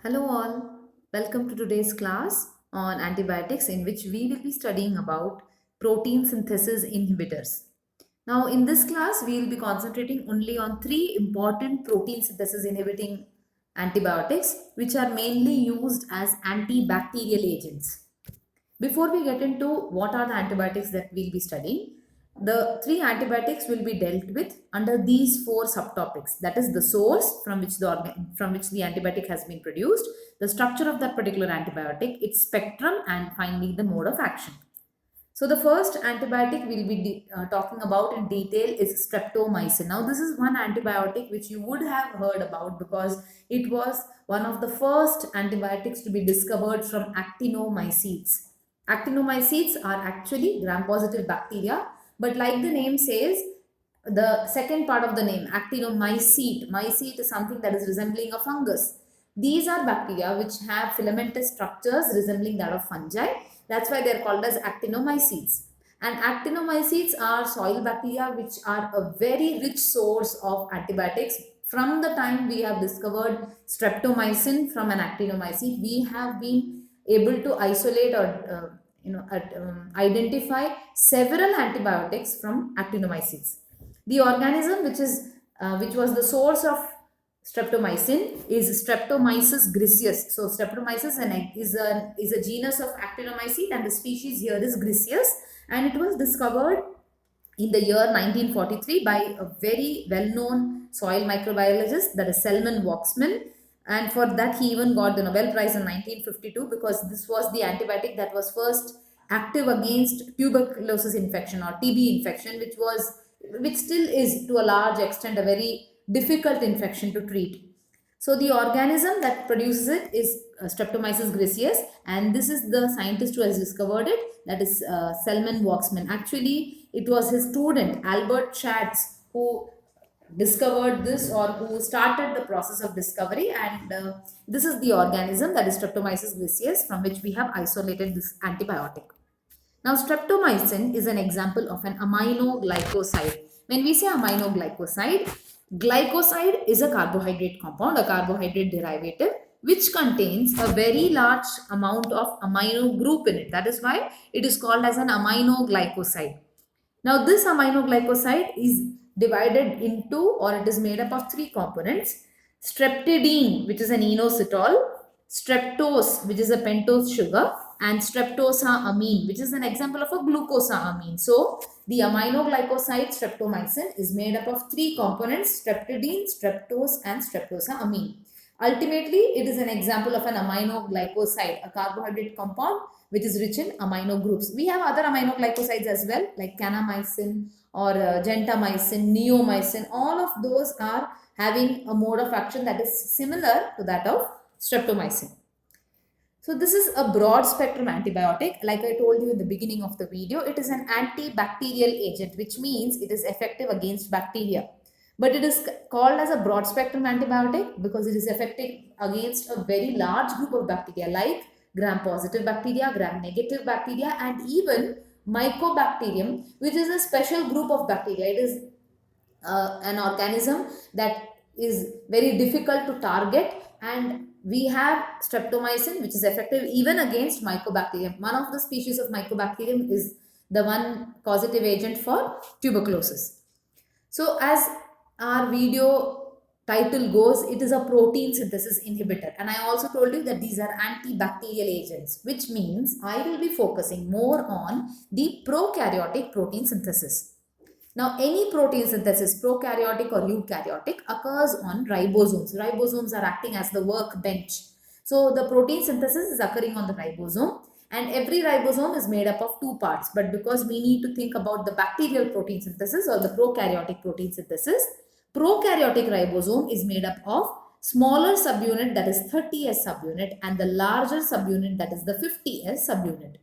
Hello all, welcome to today's class on antibiotics in which we will be studying about protein synthesis inhibitors. Now in this class we will be concentrating only on three important protein synthesis inhibiting antibiotics which are mainly used as antibacterial agents. Before we get into what are the antibiotics that we'll be studying, the three antibiotics will be dealt with under these four subtopics. That is the source from which the antibiotic has been produced, the structure of that particular antibiotic, its spectrum, and finally the mode of action. So the first antibiotic we'll be talking about in detail is streptomycin. Now this is one antibiotic which you would have heard about because it was one of the first antibiotics to be discovered from actinomycetes. Actinomycetes are actually gram-positive bacteria, but like the name says, the second part of the name, actinomycete. Mycete is something that is resembling a fungus. These are bacteria which have filamentous structures resembling that of fungi. That's why they're called as actinomycetes. And actinomycetes are soil bacteria which are a very rich source of antibiotics. From the time we have discovered streptomycin from an actinomycete, we have been able to isolate or identify several antibiotics from actinomycetes. The organism which was the source of streptomycin is Streptomyces griseus. So Streptomyces is a genus of actinomycete and the species here is griseus, and it was discovered in the year 1943 by a very well-known soil microbiologist, that is Selman Waksman, and for that he even got the Nobel Prize in 1952 because this was the antibiotic that was first active against tuberculosis infection or TB infection, which still is to a large extent a very difficult infection to treat. So the organism that produces it is Streptomyces griseus, and this is the scientist who has discovered it, that is Selman Waksman. Actually, it was his student Albert Schatz who discovered this or who started the process of discovery, and this is the organism, that is Streptomyces griseus, from which we have isolated this antibiotic. Now, streptomycin is an example of an aminoglycoside. When we say aminoglycoside, glycoside is a carbohydrate compound, a carbohydrate derivative, which contains a very large amount of amino group in it. That is why it is called as an aminoglycoside. Now, this aminoglycoside is divided into, or it is made up of three components: streptidine, which is an inositol, streptose, which is a pentose sugar, and streptosamine, which is an example of a glucosamine. So, the aminoglycoside streptomycin is made up of three components: streptidine, streptose, and streptosamine. Ultimately, it is an example of an aminoglycoside, a carbohydrate compound which is rich in amino groups. We have other aminoglycosides as well, like kanamycin or gentamicin, neomycin. All of those are having a mode of action that is similar to that of streptomycin. So this is a broad spectrum antibiotic. Like I told you in the beginning of the video, it is an antibacterial agent, which means it is effective against bacteria. But it is called as a broad spectrum antibiotic because it is effective against a very large group of bacteria like gram-positive bacteria, gram-negative bacteria, and even Mycobacterium, which is a special group of bacteria. It is an organism that is very difficult to target, and we have streptomycin which is effective even against Mycobacterium. One of the species of Mycobacterium is the one causative agent for tuberculosis. So as our video title goes, it is a protein synthesis inhibitor, and I also told you that these are antibacterial agents, which means I will be focusing more on the prokaryotic protein synthesis. Now, any protein synthesis, prokaryotic or eukaryotic, occurs on ribosomes. Ribosomes are acting as the workbench. So, the protein synthesis is occurring on the ribosome, and every ribosome is made up of two parts. But because we need to think about the bacterial protein synthesis or the prokaryotic protein synthesis, prokaryotic ribosome is made up of smaller subunit, that is 30S subunit, and the larger subunit, that is the 50S subunit.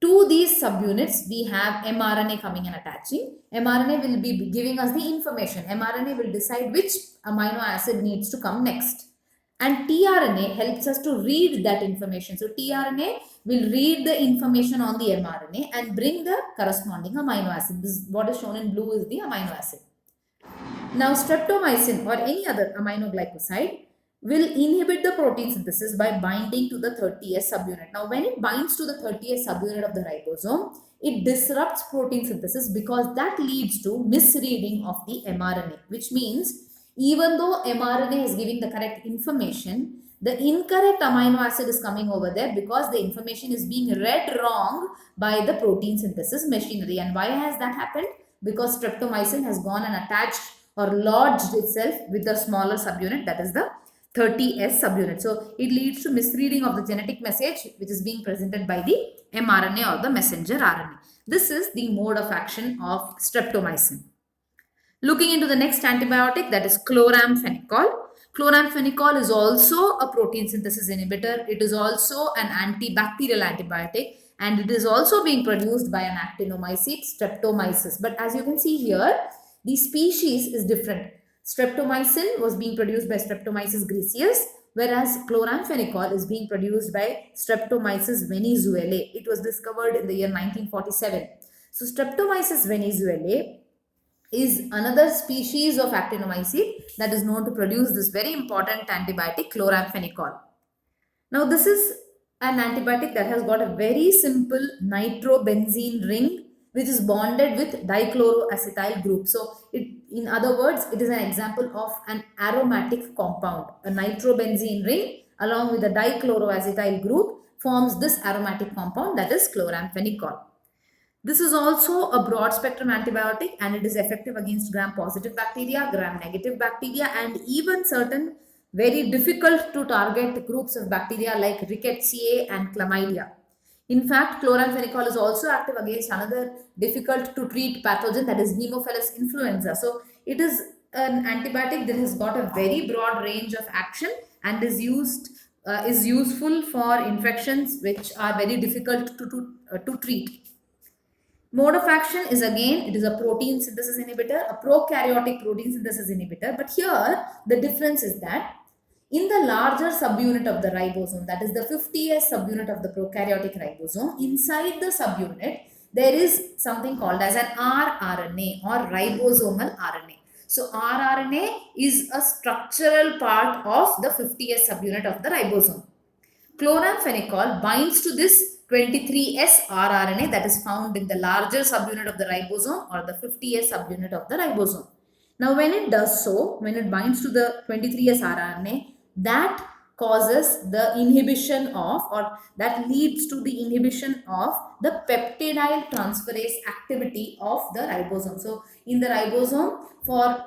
To these subunits, we have mRNA coming and attaching. mRNA will be giving us the information. mRNA will decide which amino acid needs to come next. And tRNA helps us to read that information. So tRNA will read the information on the mRNA and bring the corresponding amino acid. This, what is shown in blue, is the amino acid. Now, streptomycin or any other aminoglycoside will inhibit the protein synthesis by binding to the 30S subunit. Now, when it binds to the 30S subunit of the ribosome, it disrupts protein synthesis because that leads to misreading of the mRNA, which means even though mRNA is giving the correct information, the incorrect amino acid is coming over there because the information is being read wrong by the protein synthesis machinery. And why has that happened? Because streptomycin has gone and attached or lodged itself with the smaller subunit, that is the 30S subunit. So it leads to misreading of the genetic message which is being presented by the mRNA or the messenger RNA. This is the mode of action of streptomycin. Looking into the next antibiotic, that is chloramphenicol. Chloramphenicol is also a protein synthesis inhibitor. It is also an antibacterial antibiotic and it is also being produced by an actinomycete, Streptomyces. But as you can see here, the species is different. Streptomycin was being produced by Streptomyces griseus, whereas chloramphenicol is being produced by Streptomyces venezuelae. It was discovered in the year 1947. So Streptomyces venezuelae is another species of actinomycete that is known to produce this very important antibiotic chloramphenicol. Now this is an antibiotic that has got a very simple nitrobenzene ring which is bonded with dichloroacetyl group. So in other words, it is an example of an aromatic compound. A nitrobenzene ring along with a dichloroacetyl group forms this aromatic compound, that is chloramphenicol. This is also a broad spectrum antibiotic and it is effective against gram-positive bacteria, gram-negative bacteria and even certain very difficult to target groups of bacteria like Rickettsia and Chlamydia. In fact, chloramphenicol is also active against another difficult to treat pathogen, that is Haemophilus influenza. So it is an antibiotic that has got a very broad range of action and is useful for infections which are very difficult to treat. Mode of action is again, it is a protein synthesis inhibitor, a prokaryotic protein synthesis inhibitor. But here the difference is that in the larger subunit of the ribosome, that is the 50S subunit of the prokaryotic ribosome, inside the subunit, there is something called as an rRNA or ribosomal RNA. So rRNA is a structural part of the 50S subunit of the ribosome. Chloramphenicol binds to this 23S rRNA that is found in the larger subunit of the ribosome or the 50S subunit of the ribosome. Now, when it does so, when it binds to the 23S rRNA, that causes the inhibition of, or that leads to the inhibition of the peptidyl transferase activity of the ribosome. So, in the ribosome, for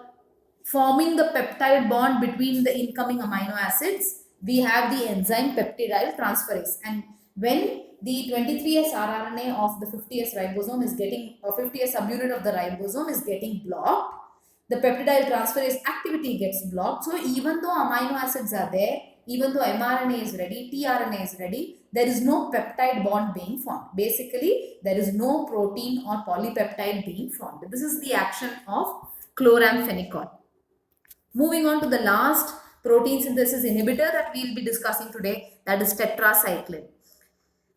forming the peptide bond between the incoming amino acids, we have the enzyme peptidyl transferase. And when the 23S rRNA of the 50S ribosome is getting, or 50S subunit of the ribosome is getting blocked, the peptidyl transferase activity gets blocked. So even though amino acids are there, even though mRNA is ready, tRNA is ready, there is no peptide bond being formed. Basically, there is no protein or polypeptide being formed. This is the action of chloramphenicol. Moving on to the last protein synthesis inhibitor that we will be discussing today, that is tetracycline.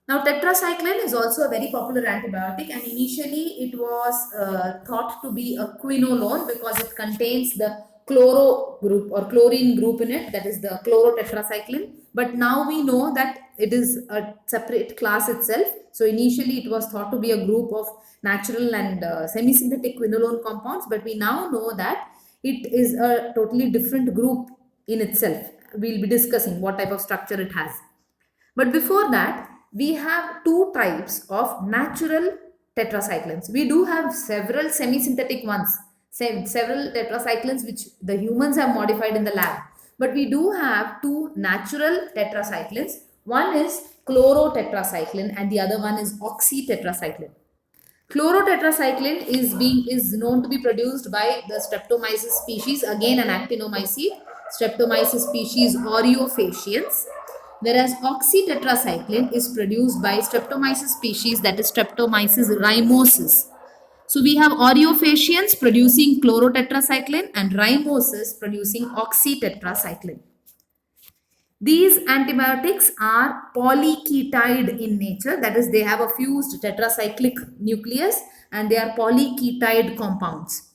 Now, tetracycline is also a very popular antibiotic and initially it was thought to be a quinolone because it contains the chloro group or chlorine group in it, that is the chlorotetracycline. But now we know that it is a separate class itself. So initially it was thought to be a group of natural and semi-synthetic quinolone compounds, but we now know that it is a totally different group in itself. We'll be discussing what type of structure it has. But before that, we have two types of natural tetracyclines. We do have several semi-synthetic ones, several tetracyclines which the humans have modified in the lab. But we do have two natural tetracyclines. One is chlorotetracycline and the other one is oxytetracycline. Chlorotetracycline is known to be produced by the Streptomyces species, again an actinomycete, Streptomyces species aureofaciens, whereas oxytetracycline is produced by Streptomyces species, that is Streptomyces rimosus. So we have aureofaciens producing chlorotetracycline and rimosus producing oxytetracycline. These antibiotics are polyketide in nature, that is they have a fused tetracyclic nucleus and they are polyketide compounds.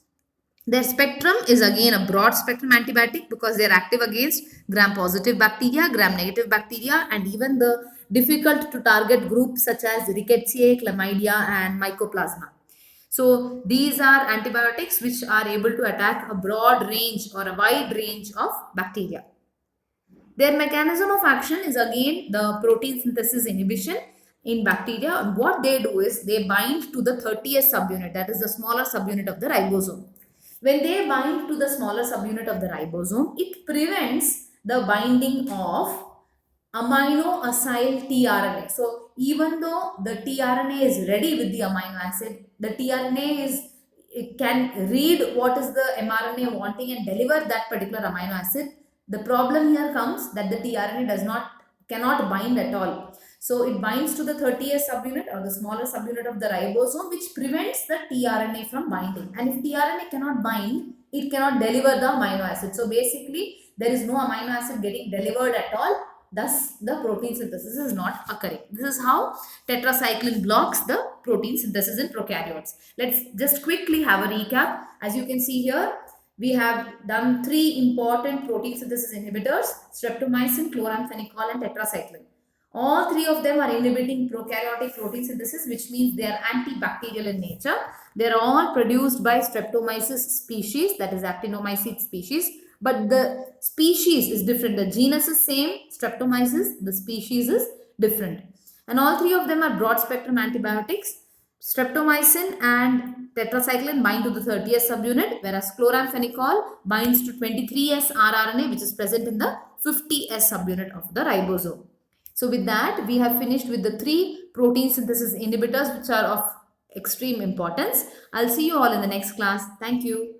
Their spectrum is again a broad spectrum antibiotic because they are active against gram-positive bacteria, gram-negative bacteria, and even the difficult to target groups such as Rickettsia, Chlamydia, and Mycoplasma. So these are antibiotics which are able to attack a broad range or a wide range of bacteria. Their mechanism of action is again the protein synthesis inhibition in bacteria. And what they do is they bind to the 30th subunit, that is the smaller subunit of the ribosome. When they bind to the smaller subunit of the ribosome, it prevents the binding of amino acyl tRNA. So even though the tRNA is ready with the amino acid, the tRNA is it can read what is the mRNA wanting and deliver that particular amino acid. The problem here comes that the tRNA cannot bind at all. So it binds to the 30th subunit or the smaller subunit of the ribosome, which prevents the tRNA from binding. And if tRNA cannot bind, it cannot deliver the amino acid. So basically, there is no amino acid getting delivered at all. Thus, the protein synthesis is not occurring. This is how tetracycline blocks the protein synthesis in prokaryotes. Let's just quickly have a recap. As you can see here, we have done 3 important protein synthesis inhibitors: streptomycin, chloramphenicol, and tetracycline. All 3 of them are inhibiting prokaryotic protein synthesis, which means they are antibacterial in nature. They are all produced by Streptomyces species, that is Actinomyces species. But the species is different. The genus is same, Streptomyces, the species is different. And all 3 of them are broad spectrum antibiotics. Streptomycin and tetracycline bind to the 30th subunit, whereas chloramphenicol binds to 23S rRNA, which is present in the 50S subunit of the ribosome. So with that, we have finished with the 3 protein synthesis inhibitors which are of extreme importance. I'll see you all in the next class. Thank you.